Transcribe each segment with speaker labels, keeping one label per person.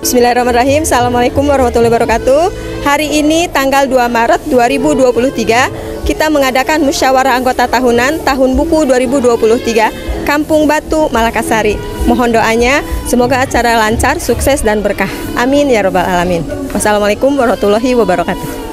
Speaker 1: Bismillahirrahmanirrahim. Assalamualaikum warahmatullahi wabarakatuh. Hari ini tanggal 2 Maret 2023 kita mengadakan musyawarah anggota tahunan tahun buku 2023 Kampung Batu Malakasari. Mohon doanya semoga acara lancar, sukses dan berkah. Amin ya robbal alamin. Wassalamualaikum warahmatullahi wabarakatuh.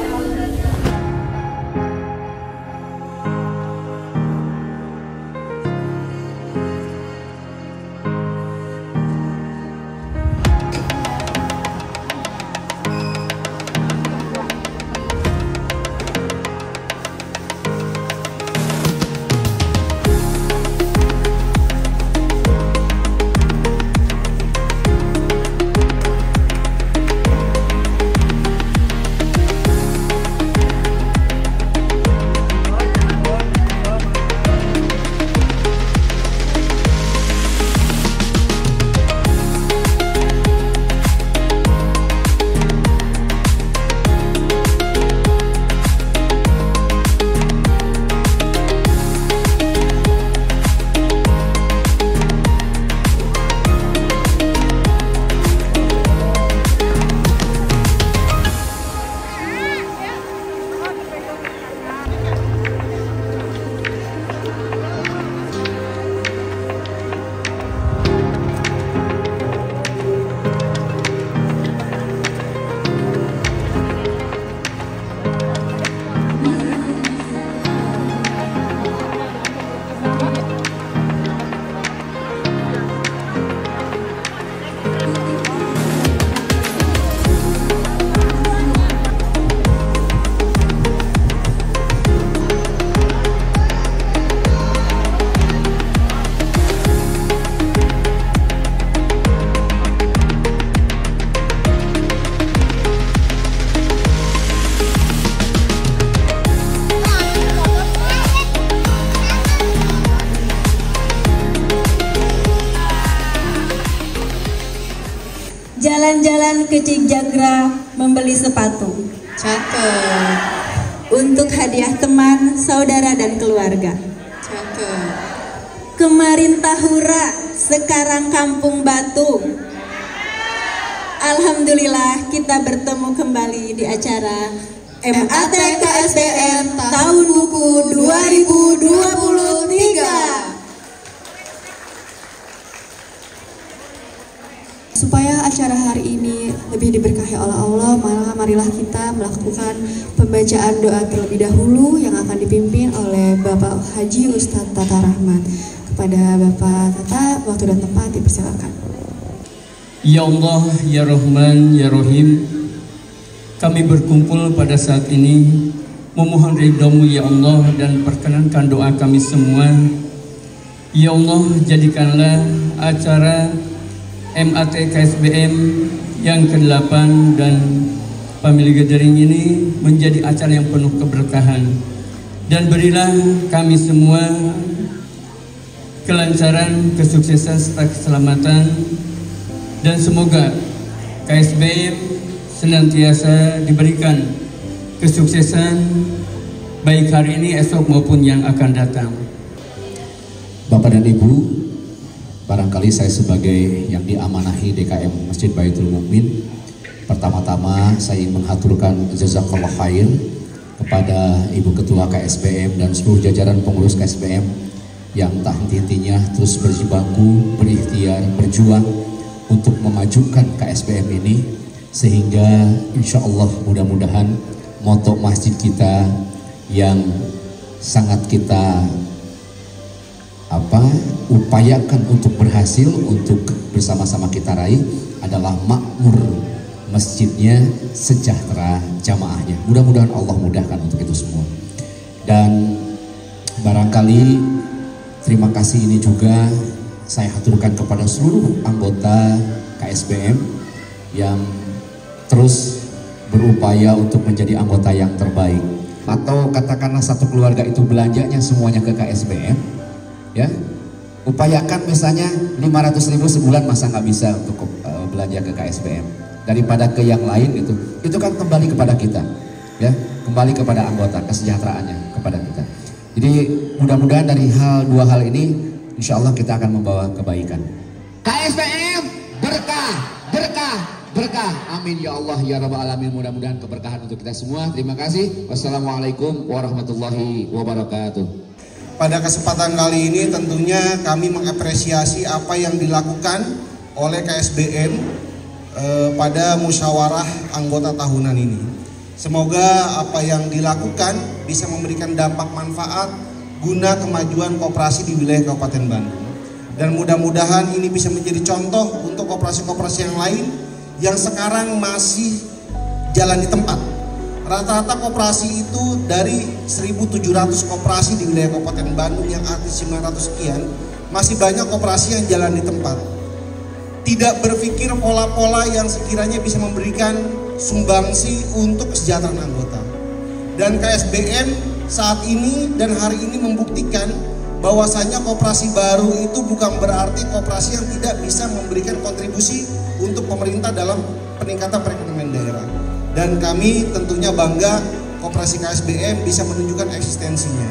Speaker 2: Jalan-jalan ke Cijagra membeli sepatu.
Speaker 3: Cakep.
Speaker 2: Untuk hadiah teman, saudara dan keluarga.
Speaker 3: Cakep.
Speaker 2: Kemarin Tahura, sekarang Kampung Batu. Alhamdulillah kita bertemu kembali di acara MAT KSBM Tahun Buku 2023.
Speaker 4: Supaya acara hari ini lebih diberkahi oleh Allah, marilah kita melakukan pembacaan doa terlebih dahulu yang akan dipimpin oleh Bapak Haji Ustadz Tata Rahmat. Kepada Bapak Tata, waktu dan tempat dipersilakan.
Speaker 5: Ya Allah, Ya Rahman, Ya Rahim, kami berkumpul pada saat ini memohon ridho-Mu ya Allah dan perkenankan doa kami semua. Ya Allah, jadikanlah acara MAT KSBM yang ke-8 dan Family Gathering ini menjadi acara yang penuh keberkahan, dan berilah kami semua kelancaran, kesuksesan serta keselamatan, dan semoga KSBM senantiasa diberikan kesuksesan baik hari ini, esok maupun yang akan datang.
Speaker 6: Bapak dan Ibu, barangkali saya sebagai yang diamanahi DKM Masjid Baitul Mukmin, pertama-tama saya ingin menghaturkan jazakallah khair kepada Ibu Ketua KSBM dan seluruh jajaran pengurus KSBM yang tak henti-hentinya terus berjibaku, berikhtiar, berjuang untuk memajukan KSBM ini, sehingga insya Allah mudah-mudahan moto masjid kita yang sangat kita upayakan untuk berhasil, untuk bersama-sama kita raih adalah makmur masjidnya, sejahtera jamaahnya. Mudah-mudahan Allah mudahkan untuk itu semua. Dan barangkali terima kasih ini juga saya haturkan kepada seluruh anggota KSBM yang terus berupaya untuk menjadi anggota yang terbaik. Atau katakanlah satu keluarga itu belanjanya semuanya ke KSBM, ya, upayakan misalnya 500.000 sebulan, masa nggak bisa untuk belanja ke KSBM daripada ke yang lain gitu. Itu kan kembali kepada kita, ya, kembali kepada anggota, kesejahteraannya kepada kita. Jadi mudah-mudahan dari dua hal ini insya Allah kita akan membawa kebaikan.
Speaker 7: KSBM berkah, berkah,
Speaker 6: berkah. Amin ya Allah ya rabbal alamin. Mudah-mudahan keberkahan untuk kita semua. Terima kasih. Wassalamualaikum warahmatullahi wabarakatuh.
Speaker 7: Pada kesempatan kali ini tentunya kami mengapresiasi apa yang dilakukan oleh KSBM pada musyawarah anggota tahunan ini. Semoga apa yang dilakukan bisa memberikan dampak manfaat guna kemajuan koperasi di wilayah Kabupaten Bandung. Dan mudah-mudahan ini bisa menjadi contoh untuk koperasi-koperasi yang lain yang sekarang masih jalan di tempat. Rata-rata koperasi itu dari 1.700 koperasi di wilayah Kabupaten Bandung yang aktif 900 sekian, masih banyak koperasi yang jalan di tempat. Tidak berpikir pola-pola yang sekiranya bisa memberikan sumbangsi untuk kesejahteraan anggota. Dan KSBM saat ini dan hari ini membuktikan bahwasanya koperasi baru itu bukan berarti koperasi yang tidak bisa memberikan kontribusi untuk pemerintah dalam peningkatan perekonomian daerah. Dan kami tentunya bangga koperasi KSBM bisa menunjukkan eksistensinya.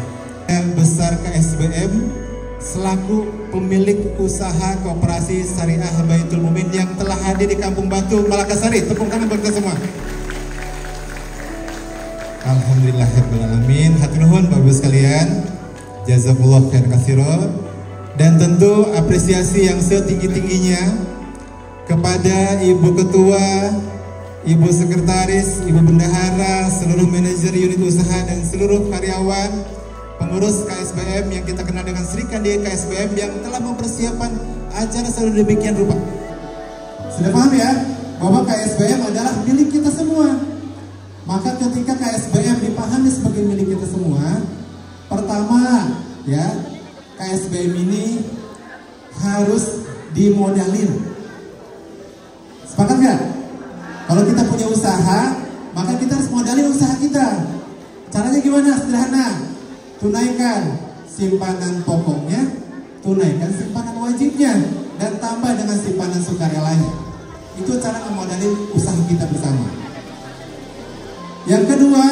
Speaker 8: Besar KSBM selaku pemilik usaha koperasi Syariah Baitul Mumin yang telah hadir di Kampung Batu, Malakasari. Tepuk tangan buat kita semua. Alhamdulillahirrahmanirrahim. Hatur nuhun Bapak Ibu sekalian. Jazakumullah khairan katsiran. Dan tentu apresiasi yang setinggi-tingginya kepada Ibu Ketua, Ibu Sekretaris, Ibu Bendahara, seluruh manajer unit usaha dan seluruh karyawan pengurus KSBM yang kita kenal dengan Sri Kandi KSBM yang telah mempersiapkan acara sedemikian rupa. Sudah paham ya bahwa KSBM adalah milik kita semua. Maka ketika KSBM dipahami sebagai milik kita semua, pertama ya, KSBM ini harus dimodalin. Sepakat nggak? Kalau kita punya usaha, maka kita harus modalin usaha kita. Caranya gimana? Sederhana. Tunaikan simpanan pokoknya, tunaikan simpanan wajibnya, dan tambah dengan simpanan sukarelanya. Itu cara memodalin usaha kita bersama. Yang kedua,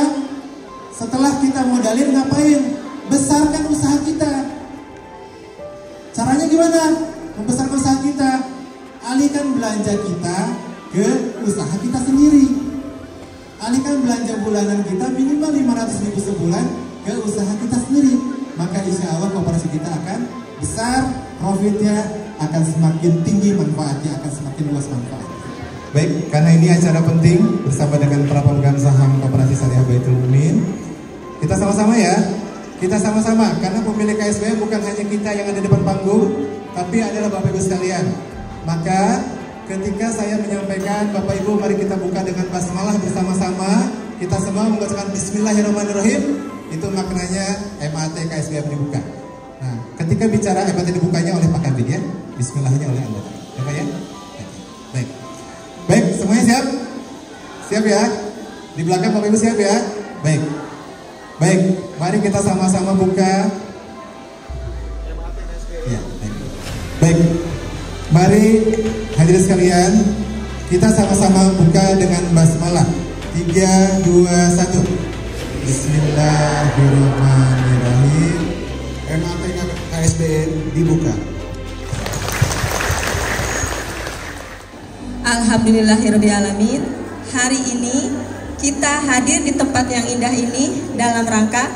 Speaker 8: setelah kita modalin ngapain? Besarkan usaha kita. Caranya gimana? Membesarkan usaha kita. Alihkan belanja kita ke usaha kita sendiri. Alihkan belanja bulanan kita minimal 500.000 sebulan ke usaha kita sendiri. Maka insya Allah koperasi kita akan besar, profitnya akan semakin tinggi, manfaatnya akan semakin luas manfaatnya. Baik, karena ini acara penting bersama dengan para pemegang saham Koperasi Syariah Baitul Mumin. Kita sama-sama ya, kita sama-sama, karena pemilik KSBM bukan hanya kita yang ada di depan panggung, tapi adalah Bapak Ibu sekalian. Maka ketika saya menyampaikan Bapak Ibu mari kita buka dengan basmalah bersama-sama, kita semua membacakan Bismillahirrahmanirrahim. Itu maknanya MAT KSBM dibuka. Nah, ketika bicara MAT dibukanya oleh Pak Kabin ya, Bismillahnya oleh Anda. Ya Pak ya? Baik. Baik, semuanya siap? Siap ya? Di belakang Bapak Ibu siap ya? Baik. Baik, mari kita sama-sama buka. Ya, baik. Baik. Mari hadirin sekalian, kita sama-sama buka dengan basmalah. 3, 2, 1. Bismillahirrahmanirrahim. MAT KSBM dibuka.
Speaker 1: Alhamdulillahirrahmanirrahim. Hari ini kita hadir di tempat yang indah ini dalam rangka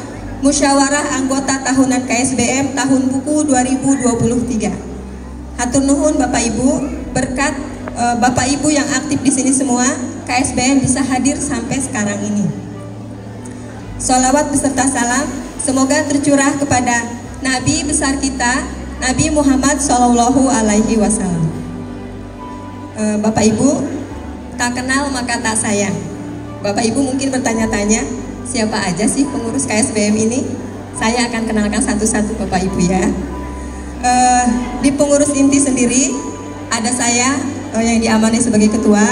Speaker 1: musyawarah anggota tahunan KSBM tahun buku 2023. Hatur nuhun Bapak Ibu, berkat Bapak Ibu yang aktif di sini semua, KSBM bisa hadir sampai sekarang ini. Sholawat beserta salam semoga tercurah kepada Nabi besar kita, Nabi Muhammad Shallallahu Alaihi Wasallam. Bapak Ibu, tak kenal maka tak sayang. Bapak Ibu mungkin bertanya-tanya, siapa aja sih pengurus KSBM ini? Saya akan kenalkan satu-satu Bapak Ibu ya. Di pengurus inti sendiri ada saya yang diamani sebagai ketua,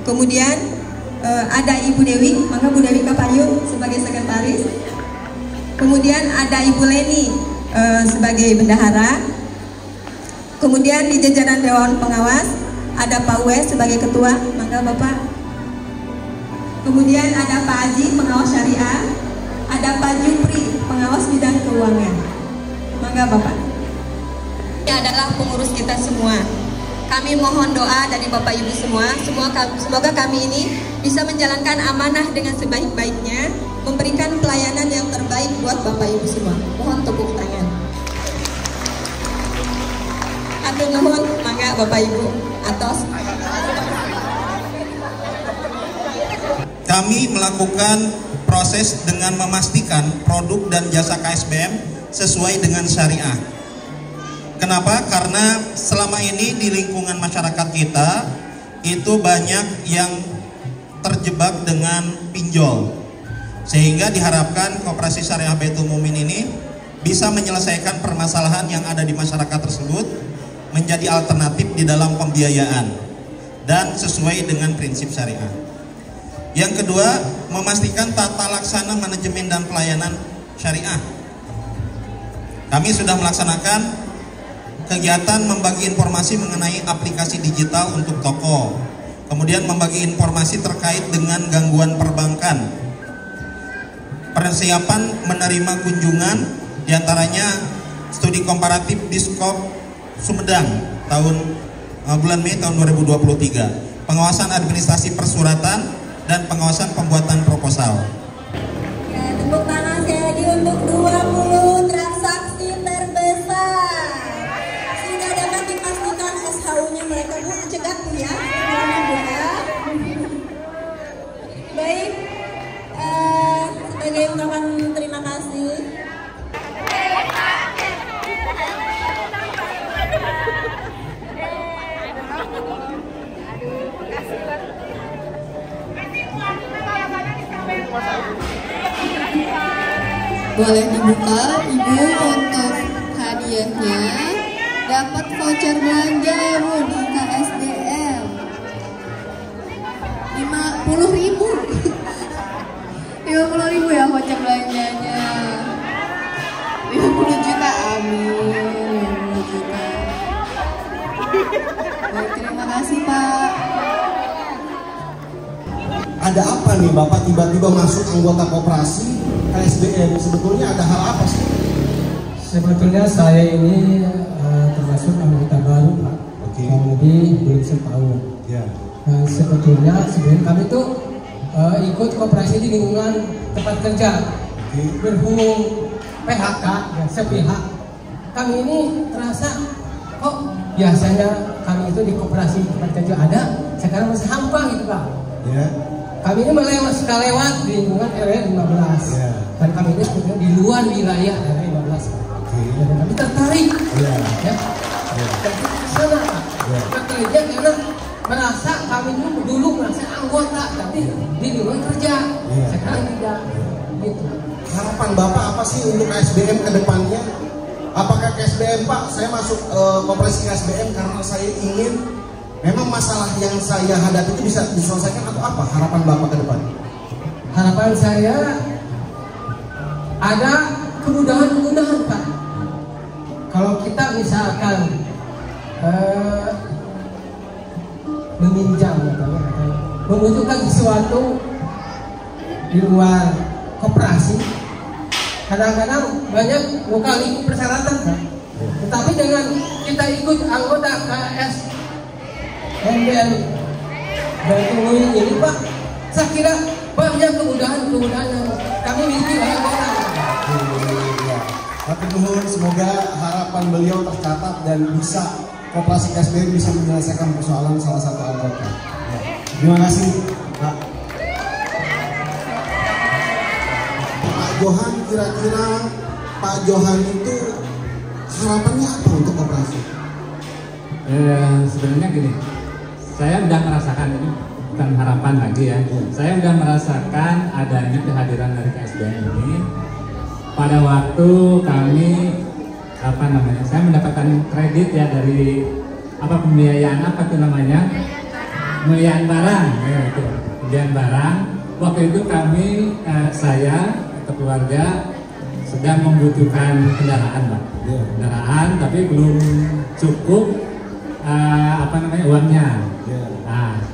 Speaker 1: kemudian ada Ibu Dewi, maka Bu Dewi Kapayun sebagai sekretaris, kemudian ada Ibu Leni sebagai bendahara, kemudian di jajaran Dewan Pengawas ada Pak Wes sebagai ketua, maka Bapak, kemudian ada Pak Aji pengawas syariah, ada Pak Jupri pengawas bidang keuangan, maka Bapak. Ini adalah pengurus kita semua. Kami mohon doa dari Bapak Ibu semua, semoga kami ini bisa menjalankan amanah dengan sebaik-baiknya, memberikan pelayanan yang terbaik buat Bapak Ibu semua. Mohon tepuk tangan. Atur nuhun, mangga Bapak Ibu atos.
Speaker 7: Kami melakukan proses dengan memastikan produk dan jasa KSBM sesuai dengan syariah. Kenapa? Karena selama ini di lingkungan masyarakat kita itu banyak yang terjebak dengan pinjol, sehingga diharapkan Koperasi Syariah Baitul Mumin ini bisa menyelesaikan permasalahan yang ada di masyarakat tersebut, menjadi alternatif di dalam pembiayaan dan sesuai dengan prinsip syariah. Yang kedua, memastikan tata laksana manajemen dan pelayanan syariah. Kami sudah melaksanakan kegiatan membagi informasi mengenai aplikasi digital untuk toko, kemudian membagi informasi terkait dengan gangguan perbankan, persiapan menerima kunjungan, diantaranya studi komparatif Diskop Sumedang bulan Mei tahun 2023, pengawasan administrasi persuratan, dan pengawasan pembuatan proposal.
Speaker 2: Ya, tepuk tangan sekali lagi untuk 20 transaksi terbesar. Sudah dapat dipastikan SHU-nya mereka Bu, cegat Bu ya. Baik, sebagai ungkapan terima kasih.
Speaker 4: Boleh dibuka Ibu untuk hadiahnya. Dapat voucher belanja ya Bu di KSDM 50.000 50.000 ya voucher belanjanya. 50 juta, amin. 50 juta. Baik, terima kasih Pak.
Speaker 7: Ada apa nih Bapak tiba-tiba masuk anggota koperasi KSBM? Sebetulnya ada hal apa sih?
Speaker 5: Sebetulnya saya ini termasuk anggota baru Pak. Kurang lebih belum setahun. Dan sebetulnya kami tuh ikut koperasi di lingkungan tempat kerja. Berhubung PHK ya, sepihak, kami ini terasa kok biasanya kami itu di koperasi tempat kerja ada, sekarang masih hampa gitu Pak. Kami ini suka lewat di lingkungan RW 15 dan kami ini sebetulnya di luar wilayah RW 15 dan kami tertarik dan kita ke sana bekerja karena merasa kami dulu merasa anggota tapi di luar kerja, sekarang tidak gitu.
Speaker 7: Harapan Bapak apa sih untuk KSBM ke depannya? Apakah KSBM Pak, saya masuk koperasi KSBM karena saya ingin memang masalah yang saya hadapi itu bisa diselesaikan atau apa? Harapan Bapak ke depan?
Speaker 5: Harapan saya ada kemudahan-kemudahan Pak. Kalau kita misalkan meminjam atau membutuhkan sesuatu di luar koperasi, kadang-kadang banyak lokal lingkup persyaratan Pak. Tetapi dengan kita ikut anggota KSBM Baitul Mumin ini Pak, saya kira banyak kemudahan-kemudahan yang kami miliki oleh orang.
Speaker 7: Hatur nuhun, semoga harapan beliau tercatat dan bisa koperasi KSBM bisa menyelesaikan persoalan salah satu anggota. Terima kasih Pak. Pak Johan, kira-kira Pak Johan itu harapannya apa untuk koperasi?
Speaker 9: Sebenarnya gini, saya udah merasakan ini bukan harapan lagi ya. Saya udah merasakan adanya kehadiran dari KSBM ini pada waktu kami saya mendapatkan kredit ya dari pembiayaan pembiayaan barang ya, itu pembiayaan barang. Waktu itu kami saya keluarga sedang membutuhkan kendaraan Pak. Kendaraan tapi belum cukup uangnya. Nah,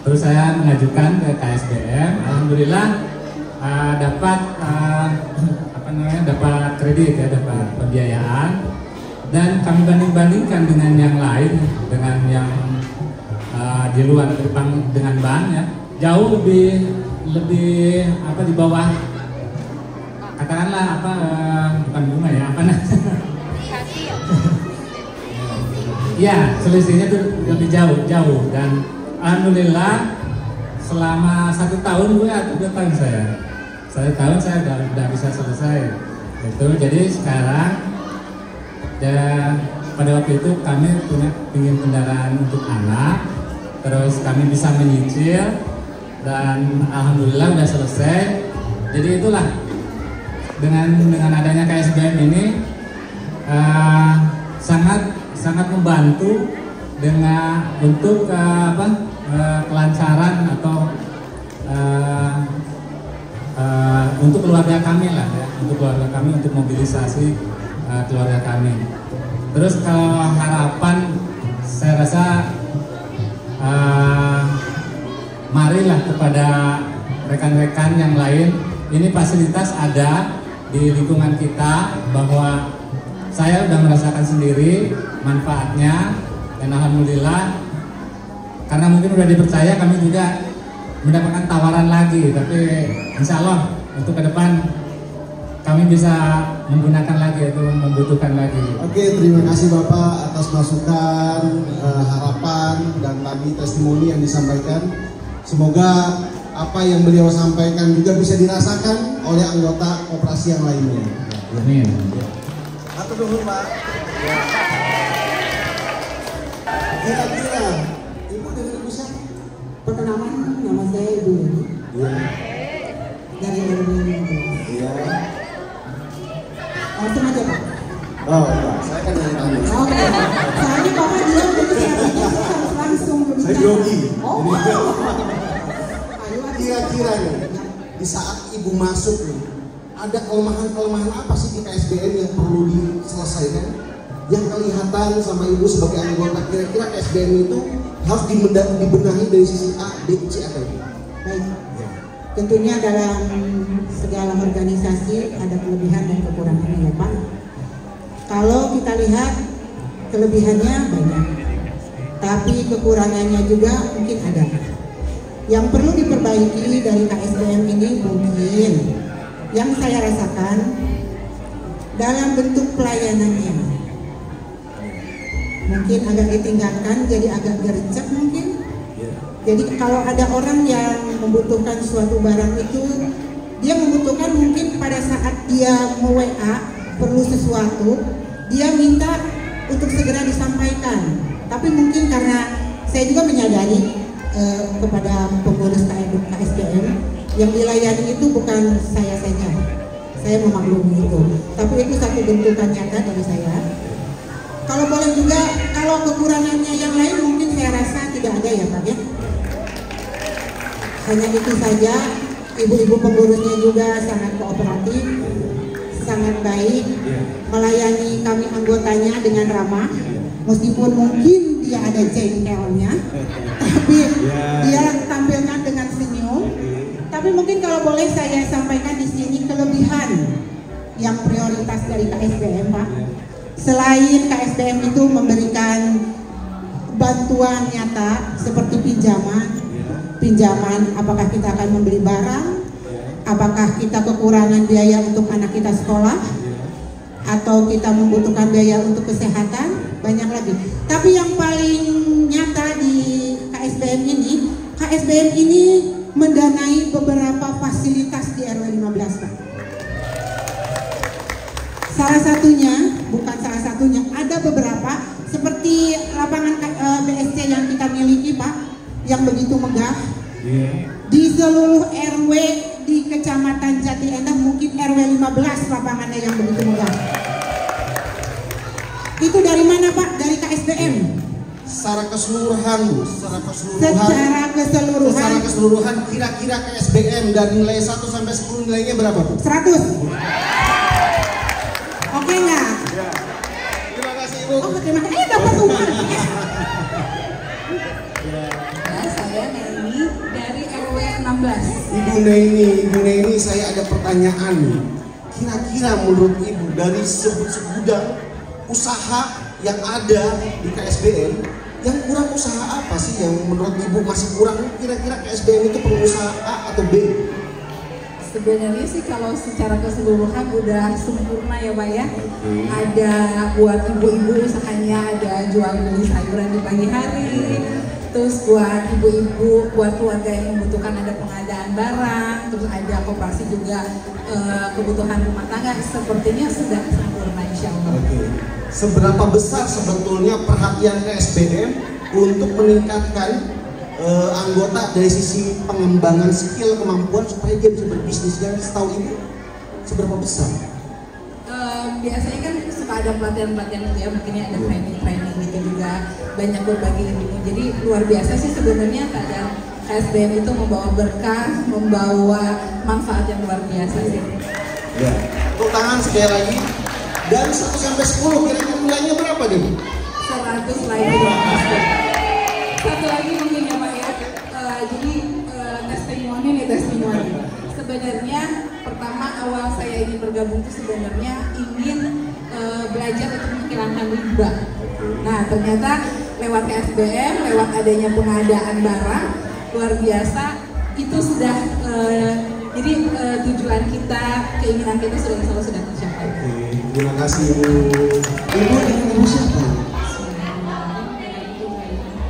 Speaker 9: terus saya mengajukan ke KSBM, alhamdulillah dapat dapat kredit ya, dapat pembiayaan dan kami banding-bandingkan dengan yang lain, dengan yang di luar gerbang dengan ban ya, jauh lebih apa di bawah, katakanlah apa bukan bunga ya, apa ya, selisihnya tuh lebih jauh dan alhamdulillah selama 1 tahun saya udah bisa selesai itu. Jadi sekarang pada waktu itu kami ingin kendaraan untuk anak, terus kami bisa menyicil dan alhamdulillah udah selesai. Jadi itulah dengan adanya KSBM ini sangat membantu untuk kelancaran atau untuk keluarga kami lah ya, untuk mobilisasi keluarga kami. Terus kalau harapan saya rasa marilah kepada rekan-rekan yang lain, ini fasilitas ada di lingkungan kita, bahwa saya sudah merasakan sendiri manfaatnya dan alhamdulillah karena mungkin sudah dipercaya, kami juga mendapatkan tawaran lagi, tapi insya Allah untuk ke depan kami bisa menggunakan lagi atau membutuhkan lagi.
Speaker 7: Oke, terima kasih Bapak atas masukan, harapan dan tadi testimoni yang disampaikan. Semoga apa yang beliau sampaikan juga bisa dirasakan oleh anggota koperasi yang lainnya.
Speaker 9: Amin.
Speaker 7: Atur dulu Pak. Kira-kira Ibu dari Ibu siapa?
Speaker 10: Perkenalan, nama saya Ibu Yuni.
Speaker 7: Iya.
Speaker 10: Dari RW 15.
Speaker 7: Iya.
Speaker 10: Langsung aja Pak.
Speaker 7: Oh, enggak. Saya kan yang tanya.
Speaker 10: Oke. Soalnya Bapak bilang saya harus langsung berbicara.
Speaker 7: Saya grogi.
Speaker 10: Oh.
Speaker 7: Kira-kira nih, di saat Ibu masuk nih, ada kelemahan-kelemahan apa sih di KSBM yang perlu diselesaikan? Yang kelihatan sama Ibu sebagai anggota, kira-kira KSBM itu harus dibenahi dari sisi A, B, C atau D?
Speaker 10: Baik. Tentunya dalam segala organisasi ada kelebihan dan kekurangannya ya Pak. Kalau kita lihat kelebihannya banyak, tapi kekurangannya juga mungkin ada. Yang perlu diperbaiki dari KSBM ini mungkin yang saya rasakan dalam bentuk pelayanannya mungkin agak ditinggalkan, jadi agak gercep mungkin. Jadi kalau ada orang yang membutuhkan suatu barang itu, dia membutuhkan mungkin pada saat dia WA perlu sesuatu, dia minta untuk segera disampaikan. Tapi mungkin karena saya juga menyadari kepada pengurus KSBM yang dilayani itu bukan saya saja, saya memaklumi itu, tapi itu satu bentukan nyata dari saya. Kalau boleh juga, kalau kekurangannya yang lain mungkin saya rasa tidak ada ya Pak ya. Hanya itu saja. Ibu-ibu pengurusnya juga sangat kooperatif, sangat baik, melayani kami anggotanya dengan ramah. Meskipun mungkin dia ada jengkelnya, tapi dia tampilkan dengan senyum. Tapi mungkin kalau boleh saya sampaikan di sini kelebihan yang prioritas dari KSBM Pak. Selain KSBM itu memberikan bantuan nyata seperti pinjaman, apakah kita akan membeli barang, apakah kita kekurangan biaya untuk anak kita sekolah, atau kita membutuhkan biaya untuk kesehatan, banyak lagi. Tapi yang paling nyata di KSBM ini mendanai beberapa fasilitas di RW 15 Pak. Salah satunya, bukan salah satunya, ada beberapa seperti lapangan BSC yang kita miliki Pak, yang begitu megah. Di seluruh RW di Kecamatan Jati Endah mungkin RW 15 lapangannya yang begitu megah. Itu dari mana Pak? Dari KSBM?
Speaker 7: Secara keseluruhan,
Speaker 10: Secara keseluruhan
Speaker 7: kira-kira KSBM dari nilai 1 sampai 10 nilainya berapa Bu?
Speaker 10: 100. Oke nggak?
Speaker 7: Ya. Terima kasih Ibu.
Speaker 10: Oh terima kasih, dapat uang.
Speaker 3: Saya Neni dari RW 16.
Speaker 7: Ibu Neni, saya ada pertanyaan nih. Kira-kira menurut Ibu dari segudang usaha yang ada di KSBM, yang kurang usaha apa sih yang menurut Ibu masih kurang? Kira-kira KSBM itu perlu usaha A atau B?
Speaker 3: Sebenarnya sih kalau secara keseluruhan udah sempurna ya Pak ya. Ada buat ibu-ibu usahanya, ada jual beli sayuran di pagi hari. Terus buat ibu-ibu, buat keluarga yang membutuhkan ada pengadaan barang. Terus ada koperasi juga kebutuhan rumah tangga. Sepertinya sudah sempurna insya Allah.
Speaker 7: Seberapa besar sebetulnya perhatian KSBM untuk meningkatkan anggota dari sisi pengembangan skill kemampuan supaya dia bisa berbisnis? Dan setahu Ibu seberapa besar?
Speaker 3: Biasanya kan suka ada pelatihan-pelatihan gitu ya, mungkin ada training gitu juga, banyak berbagi ilmu. Jadi luar biasa sih sebenarnya keadaan KSBM itu membawa berkah, membawa manfaat yang luar biasa sih.
Speaker 7: Ya, tepuk tangan sekali lagi. Dari 1 sampai 10 kira-kira nilainya berapa nih?
Speaker 3: 100 lagi. Satu lagi mungkin ya Pak ya. Jadi testimoni nih testimoni. Sebenarnya pertama awal saya ini bergabung itu sebenarnya ingin belajar untuk menghilangkan riba. Nah ternyata lewat KSBM, lewat adanya pengadaan barang luar biasa itu sudah jadi tujuan kita, keinginan kita sudah tercapai.
Speaker 7: Terima kasih Ibu. Ibu dengan Ibu siapa?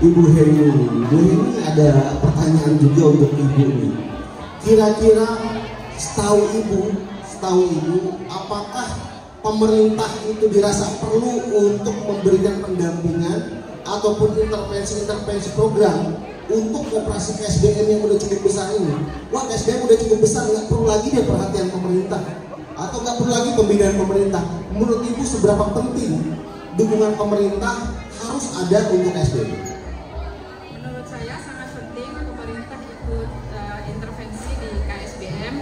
Speaker 7: Ibu Heni. Ibu Heni ada pertanyaan juga untuk Ibu nih. Kira-kira setahu Ibu, apakah pemerintah itu dirasa perlu untuk memberikan pendampingan ataupun intervensi program untuk operasi KSBM yang udah cukup besar ini? Wah, KSBM udah cukup besar, nggak perlu lagi deh perhatian pemerintah atau nggak perlu lagi pembinaan pemerintah. Menurut Ibu seberapa penting dukungan pemerintah harus ada untuk KSBM?
Speaker 11: Menurut saya sangat penting pemerintah ikut intervensi di KSBM.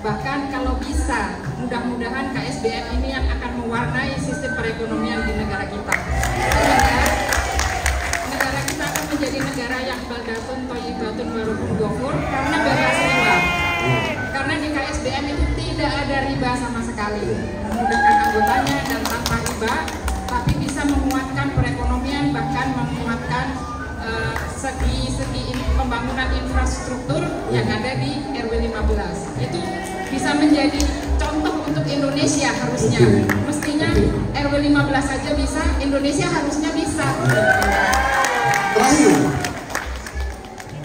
Speaker 11: Bahkan kalau bisa, mudah-mudahan KSBM ini yang akan mewarnai sistem perekonomian di negara kita. Sehingga negara kita akan menjadi negara yang baldatun thayyibatun wa rabbun ghafur karena bebas riba. Karena di KSBM itu tidak ada riba sama sekali, memudahkan anggotanya dan tanpa riba, tapi bisa menguatkan perekonomian, bahkan menguatkan segi pembangunan infrastruktur yang ada di RW 15. Itu bisa menjadi contoh untuk Indonesia harusnya. Mestinya RW 15 saja bisa, Indonesia harusnya bisa.
Speaker 7: Terakhir,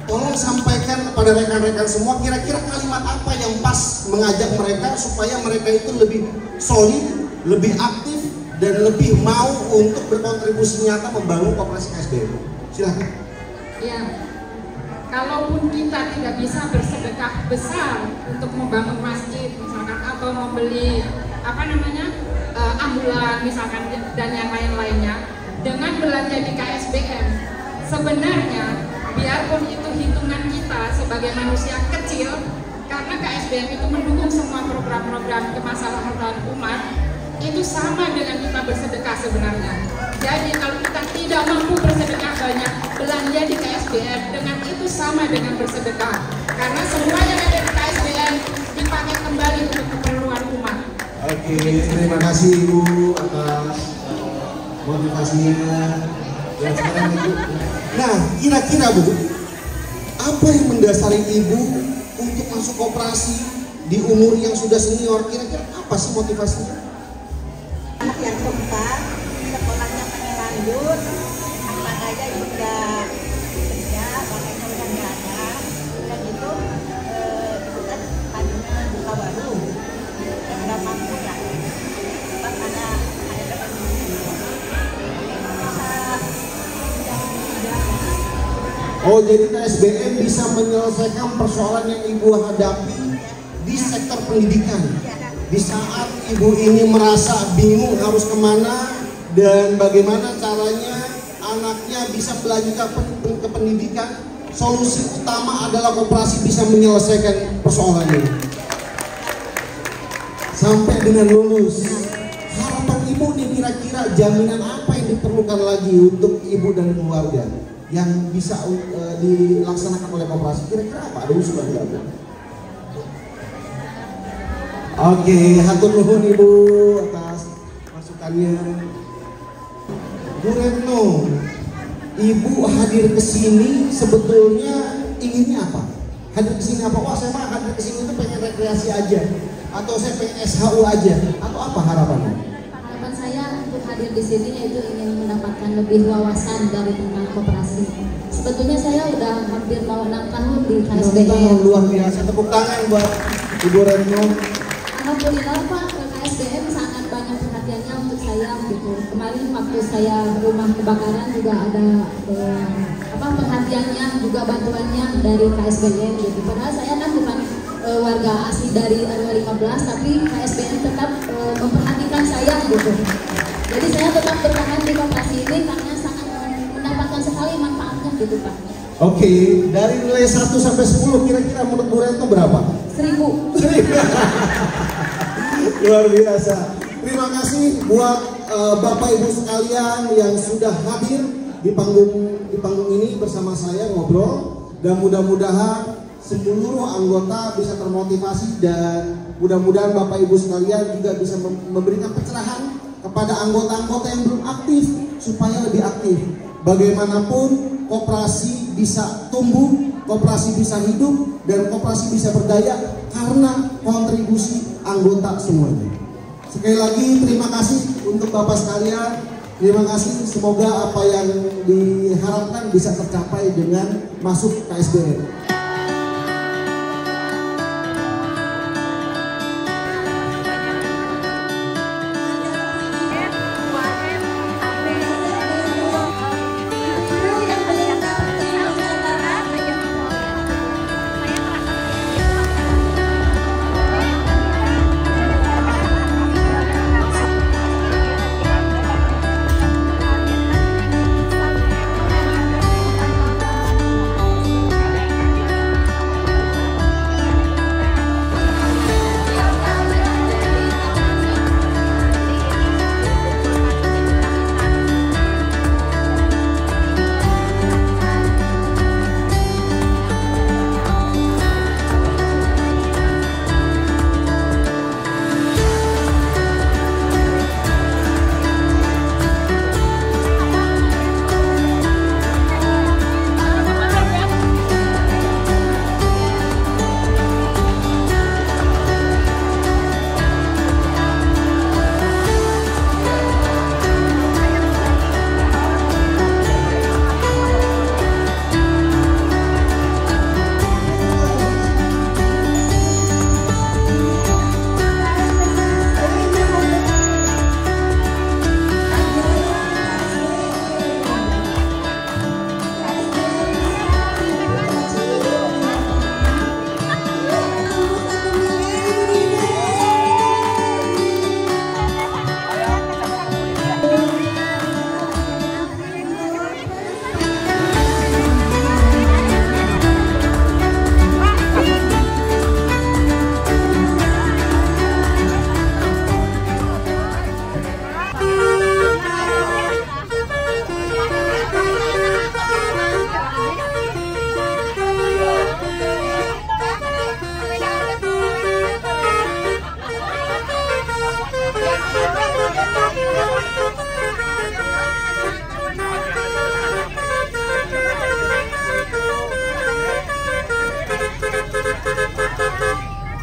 Speaker 7: tolong sampaikan kepada rekan-rekan semua kira-kira kalimat apa yang pas mengajak mereka supaya mereka itu lebih solid, lebih aktif, dan lebih mau untuk berkontribusi nyata membangun koperasi KSBM. Silahkan.
Speaker 11: Ya, kalaupun kita tidak bisa bersedekah besar untuk membangun masjid misalkan atau membeli ambulan misalkan dan yang lain-lainnya, dengan belanja di KSBM sebenarnya biarpun itu hitungan kita sebagai manusia kecil, karena KSBM itu mendukung semua program-program kemaslahatan umat, itu sama dengan kita bersedekah sebenarnya. Jadi kalau kita tidak mampu bersedekah banyak, belanja di KSBM dengan itu sama dengan bersedekah, karena semua yang ada di KSBM dipakai kembali untuk keperluan umat.
Speaker 7: Oke, terima kasih Ibu atas motivasinya. Dan sekarang Ibu, nah kira-kira Bu, apa yang mendasari Ibu untuk masuk koperasi di umur yang sudah senior? Kira-kira apa sih motivasinya?
Speaker 2: Anak yang keempat, sekolahnya pengen lanjut, anak aja juga kerja, bapaknya udah nggak ada, dan itu kan tadinya buka warung, nggak mampu ya, pas ada teman
Speaker 7: Oh, jadi KSBM bisa menyelesaikan persoalan yang Ibu hadapi di sektor pendidikan. Di saat Ibu ini merasa bingung harus kemana dan bagaimana caranya anaknya bisa melanjutkan ke pendidikan, solusi utama adalah koperasi bisa menyelesaikan persoalan ini sampai dengan lulus. Harapan Ibu nih, kira-kira jaminan apa yang diperlukan lagi untuk Ibu dan keluarga yang bisa dilaksanakan oleh koperasi? Kira-kira apa? Ada usulan nggak? Oke, hatur nuhun Ibu atas masukannya. Bu Retno, Ibu hadir ke sini sebetulnya inginnya apa? Hadir ke sini apa? Wah, saya mah hadir ke sini itu pengen rekreasi aja, atau saya pengen SHU aja, atau apa harapannya?
Speaker 12: Harapan saya untuk hadir di sini yaitu ingin mendapatkan lebih wawasan dari tentang koperasi. Sebetulnya saya udah hampir mau 6 tahun di KSBM.
Speaker 7: Luar biasa, tepuk tangan buat Ibu Retno.
Speaker 12: Alhamdulillah Pak, KSBM sangat banyak perhatiannya untuk saya gitu. Kemarin waktu saya rumah kebakaran juga ada perhatiannya juga bantuannya dari KSBM gitu. Padahal saya kan bukan warga asli dari RW 15, tapi KSBM tetap memperhatikan saya gitu. Jadi saya tetap bertahan di koperasi ini karena sangat mendapatkan sekali manfaatnya gitu Pak.
Speaker 7: Oke, dari nilai 1 sampai 10 kira-kira menurut Bu Retno berapa?
Speaker 12: 1000.
Speaker 7: Luar biasa. Terima kasih buat Bapak Ibu sekalian yang sudah hadir di panggung ini bersama saya ngobrol, dan mudah-mudahan seluruh anggota bisa termotivasi, dan mudah-mudahan Bapak Ibu sekalian juga bisa memberikan pencerahan kepada anggota-anggota yang belum aktif supaya lebih aktif. Bagaimanapun koperasi bisa tumbuh, koperasi bisa hidup, dan koperasi bisa berdaya karena kontribusi anggota semuanya. Sekali lagi terima kasih untuk Bapak sekalian. Terima kasih, semoga apa yang diharapkan bisa tercapai dengan masuk KSBM.